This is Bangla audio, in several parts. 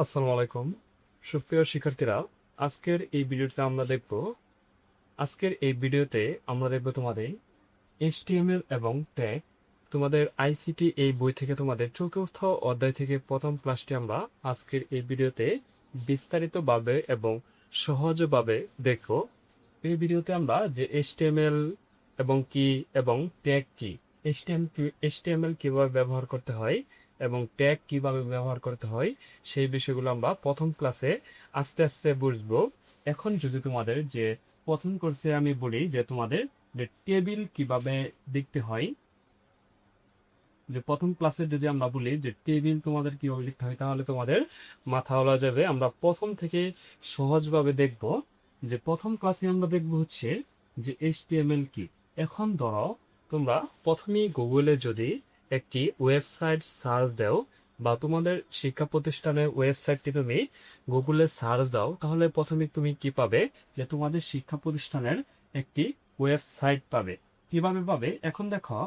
আসসালামু আলাইকুম সুপ্রিয় শিক্ষার্থীরা। আজকের এই ভিডিওতে আমরা দেখব তোমাদের এইচটিএমএল এবং ট্যাগ। তোমাদের আইসিটি এই বই থেকে তোমাদের চতুর্থ অধ্যায় থেকে প্রথম ক্লাসটি আমরা আজকের এই ভিডিওতে বিস্তারিতভাবে এবং সহজভাবে দেখব। এই ভিডিওতে আমরা যে এইচটিএমএল এবং কি এবং ট্যাগ কি, এইচটিএমএল কিভাবে ব্যবহার করতে হয় এবং ট্যাগ কিভাবে ব্যবহার করতে হয় সেই বিষয়গুলো আমরা প্রথম ক্লাসে আস্তে আস্তে বুঝবো। এখন যদি তোমাদের যে প্রথম কোর্সে আমি বলি যে তোমাদের যে টেবিল কিভাবে লিখতে হয়, যে প্রথম ক্লাসে যদি আমরা বলি যে টেবিল তোমাদের কিভাবে লিখতে হয়, তাহলে তোমাদের মাথা ওলা যাবে। আমরা প্রথম থেকে সহজভাবে দেখব। যে প্রথম ক্লাসে আমরা দেখব হচ্ছে যে এইচটিএমএল কি। এখন ধরো তোমরা প্রথমেই গুগলে যদি একটি ওয়েবসাইট সার্চ দাও বা তোমাদের শিক্ষা প্রতিষ্ঠানের ওয়েবসাইটটি তুমি গুগলে সার্চ দাও, তাহলে প্রথমে তুমি কি পাবে, যে তোমাদের শিক্ষা প্রতিষ্ঠানের একটি ওয়েবসাইট পাবে। কিভাবে পাবে, এখন দেখো,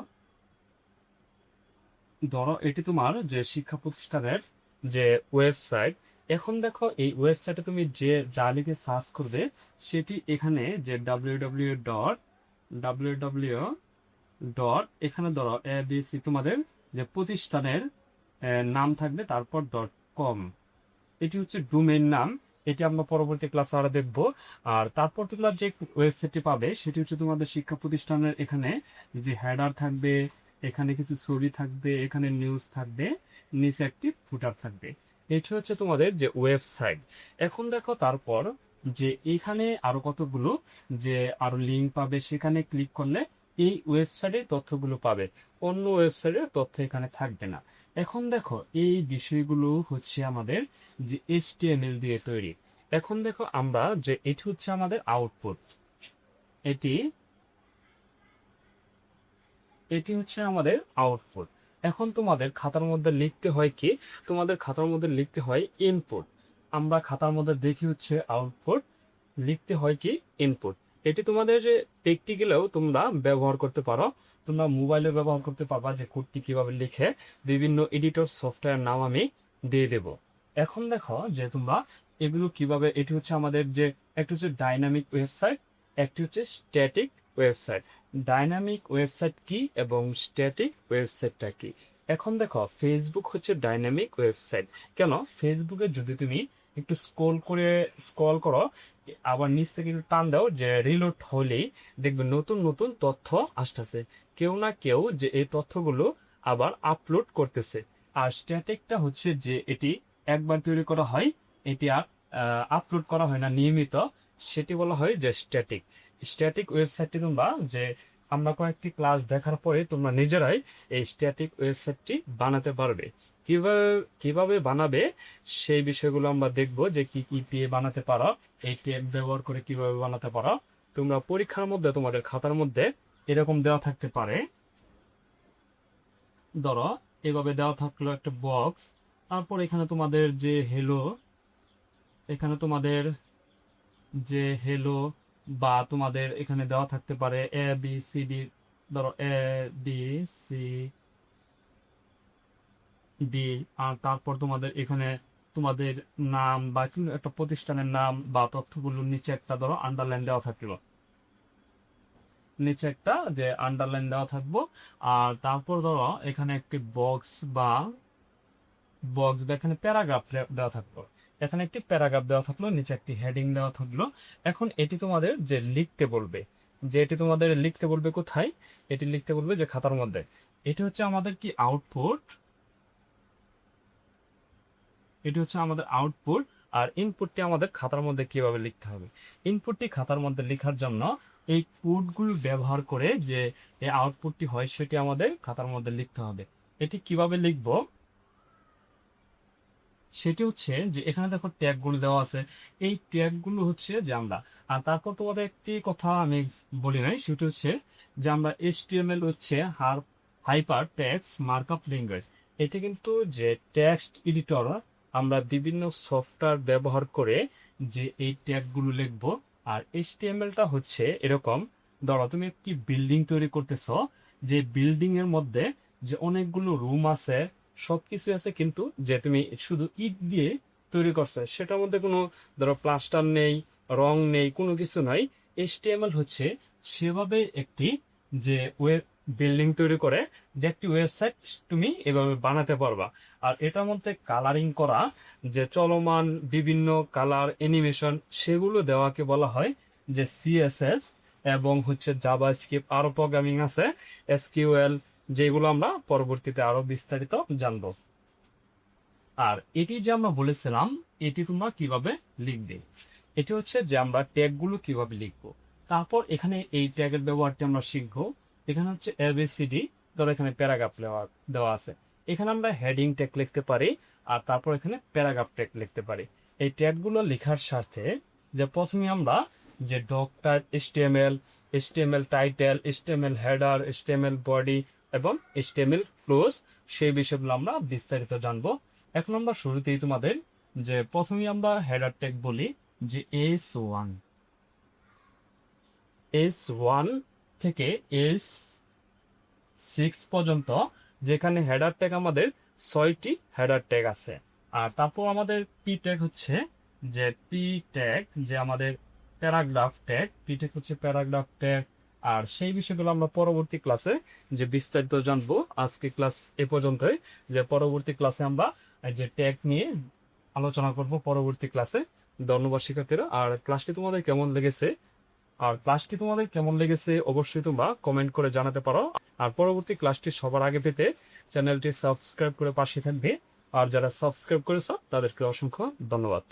ধরো এটি তোমার যে শিক্ষা প্রতিষ্ঠানের যে ওয়েবসাইট। এখন দেখো এই ওয়েবসাইটে তুমি যে যা লিখে সার্চ করবে সেটি এখানে যে www.www. এখানে ধরো এবিসি তোমাদের যে প্রতিষ্ঠানের নাম থাকবে, তারপর .com। এটি হচ্ছে ডোমেইন নাম। এটি আমরা পরবর্তী ক্লাসে আরো দেখবো। আর তারপর তোমরা যে ওয়েবসাইটটি পাবে সেটি হচ্ছে তোমাদের শিক্ষা প্রতিষ্ঠানের এখানে যে হেডার থাকবে, এখানে কিছু ছবি থাকবে, এখানে নিউজ থাকবে, নিচে একটি ফুটার থাকবে। এটি হচ্ছে তোমাদের যে ওয়েবসাইট। এখন দেখো তারপর যে এখানে আরো কতগুলো যে আরো লিঙ্ক পাবে, সেখানে ক্লিক করলে এই ওয়েবসাইটের তথ্যগুলো পাবে, অন্য ওয়েবসাইটের তথ্য এখানে থাকবে না। এখন দেখো এই বিষয়গুলো হচ্ছে আমাদের যে এইচটিএমএল দিয়ে তৈরি। এখন দেখো আমরা যে এটি হচ্ছে আমাদের আউটপুট, এটি এটি হচ্ছে আমাদের আউটপুট। এখন তোমাদের খাতার মধ্যে লিখতে হয় কি, তোমাদের খাতার মধ্যে লিখতে হয় ইনপুট। আমরা খাতার মধ্যে দেখি হচ্ছে আউটপুট, লিখতে হয় কি ইনপুট। এটি তোমাদের যে প্র্যাকটিক্যালেও তোমরা ব্যবহার করতে পারো, তোমরা মোবাইলে ব্যবহার করতে পারবা যে কোডটি কিভাবে লিখে। বিভিন্ন এডিটর সফটওয়্যার নাম আমি দিয়ে দেব। এখন দেখো যে তোমরা এগুলো কিভাবে, এটি হচ্ছে আমাদের যে একটি হচ্ছে ডাইনামিক ওয়েবসাইট, একটি হচ্ছে স্ট্যাটিক ওয়েবসাইট। ডাইনামিক ওয়েবসাইট কি এবং স্ট্যাটিক ওয়েবসাইটটা কি। এখন দেখো ফেসবুক হচ্ছে ডাইনামিক ওয়েবসাইট। কেন, ফেসবুকে যদি তুমি একটু স্ক্রল করো, আবার নিচ থেকে একটু টান দাও, যে রিলোড হলেই দেখবে নতুন নতুন তথ্য আসতেছে। কেউ না কেউ যে এই তথ্যগুলো আবার আপলোড করতেছে। আর স্ট্যাটিকটা হচ্ছে যে এটি একবার তৈরি করা হয়, এটি আর আপলোড করা হয় না নিয়মিত, সেটি বলা হয় যে স্ট্যাটিক। স্ট্যাটিক ওয়েবসাইটটি তোমরা যে আমরা কয়েকটি ক্লাস দেখার পরে তোমরা নিজেরাই এই স্ট্যাটিক ওয়েবসাইটটি বানাতে পারবে। কিভাবে কিভাবে বানাবে সেই বিষয়গুলো আমরা দেখবো, যে কি কি দিয়ে বানাতে পারো, এই ট্যাব ব্যবহার করে কিভাবে বানাতে পারো। তোমরা পরীক্ষার মধ্যে তোমাদের খাতার মধ্যে এরকম দেওয়া থাকতে পারে, ধরো এভাবে দেওয়া থাকলো একটা বক্স, তারপর এখানে তোমাদের যে হেলো, এখানে তোমাদের যে হেলো, বা তোমাদের এখানে দেওয়া থাকতে পারে এ বি সি ডি, ধরো এ বি সি ডি। আর তারপর তোমাদের এখানে তোমাদের নাম বা কোনো একটা প্রতিষ্ঠানের নাম বা তথ্যগুলো নিচে একটা ধরো আন্ডারলাইন দেওয়া থাকলো, নিচে একটা যে আন্ডারলাইন দেওয়া থাকবো। আর তারপর ধরো এখানে একটি বক্স বা এখানে প্যারাগ্রাফ দেওয়া থাকলো, এখানে একটি প্যারাগ্রাফ দেওয়া থাকলো, নিচে একটি হেডিং দেওয়া থাকলো। এখন এটি তোমাদের যে লিখতে বলবে, যে এটি তোমাদের লিখতে বলবে কোথায়, এটি লিখতে বলবে যে খাতার মধ্যে। এটি হচ্ছে আমাদের কি আউটপুট, এটি হচ্ছে আমাদের আউটপুট। আর ইনপুটটি আমাদের খাতার মধ্যে কিভাবে লিখতে হবে। ইনপুটটি খাতার মধ্যে লেখার জন্য এই কোডগুলো ব্যবহার করে যে এই আউটপুটটি হয় সেটি আমাদের খাতার মধ্যে লিখতে হবে। এটি কিভাবে লিখবো, সেটি হচ্ছে যে এখানে দেখো ট্যাগ গুলো দেওয়া আছে। এই ট্যাগ গুলো হচ্ছে যে আমরা, আর তারপর তোমাদের একটি কথা আমি বলি নাই, সেটি হচ্ছে যে আমরা এইচটিএমএল হচ্ছে হাইপার টেক্সট মার্কআপ ল্যাঙ্গুয়েজ। এটি কিন্তু যে টেক্সট এডিটর, আমরা বিভিন্ন সফটওয়্যার ব্যবহার করে যে এই ট্যাগ গুলো লিখবো। আর এইচটিএমএলটা হচ্ছে এরকম, ধরো তুমি একটি বিল্ডিং তৈরি করতেছো, যে বিল্ডিং এর মধ্যে যে অনেকগুলো রুম আছে, সবকিছু আছে, কিন্তু যে তুমি শুধু ইট দিয়ে তৈরি করছে, সেটার মধ্যে কোনো ধরো প্লাস্টার নেই, রং নেই, কোনো কিছু নাই। এইচটিএমএল হচ্ছে সেভাবে একটি যে ওয়েব বিল্ডিং তৈরি করে, যে একটি ওয়েবসাইট তুমি এভাবে বানাতে পারবা। আর এটার মধ্যে কালারিং করা, যে চলমান বিভিন্ন কালার অ্যানিমেশন, সেগুলো দেওয়াকে বলা হয় যে সিএসএস। এবং হচ্ছে জাভাস্ক্রিপ্ট, আরো প্রোগ্রামিং আছে, এসকিউএল, যেগুলো আমরা পরবর্তীতে আরো বিস্তারিত জানবো। আর এটি যে আমরা বলেছিলাম, এটি তোমরা কিভাবে লিখবে, এটি হচ্ছে যে আমরা ট্যাগ গুলো কিভাবে লিখবো। তারপর এখানে এই ট্যাগের ব্যবহারটি আমরা শিখবো। এখানে হচ্ছে এবিসিডি, ধরো এখানে প্যারাগ্রাফ দেওয়া আছে, এখানে আমরা হেডিং ট্যাগ লিখতে পারি, আর তারপর এখানে প্যারাগ্রাফ ট্যাগ লিখতে পারি। এই ট্যাগ গুলো লেখার সাথে যে প্রথমে আমরা যে doctype, HTML title, HTML header, HTML body এবং এইচটিএমএল ক্লোজ, সেই বিষয়গুলো আমরা বিস্তারিত জানবো। এখন আমরা শুরুতেই তোমাদের যে প্রথমে আমরা হেডার ট্যাগ বলি যে S1 থেকে S6 পর্যন্ত, যেখানে হেডার ট্যাগ আমাদের 6টি হেডার ট্যাগ আছে। আর তারপর আমাদের পি ট্যাগ হচ্ছে যে পি ট্যাগ, যে আমাদের প্যারাগ্রাফ ট্যাগ, পি ট্যাগ হচ্ছে প্যারাগ্রাফ ট্যাগ। আর সেই বিষয়গুলো আমরা পরবর্তী ক্লাসে যে বিস্তারিত জানবো। আজকে ক্লাস এ পর্যন্তই, যে পরবর্তী ক্লাসে আমরা এই যে ট্যাগ নিয়ে আলোচনা করব পরবর্তী ক্লাসে। ধন্যবাদ শিক্ষার্থীরা। আর ক্লাসটি তোমাদের কেমন লেগেছে অবশ্যই তোমরা কমেন্ট করে জানাতে পারো। আর পরবর্তী ক্লাসটি সবার আগে পেতে চ্যানেলটি সাবস্ক্রাইব করে পাশে থাকবে। আর যারা সাবস্ক্রাইব করেছো তাদেরকে অসংখ্য ধন্যবাদ।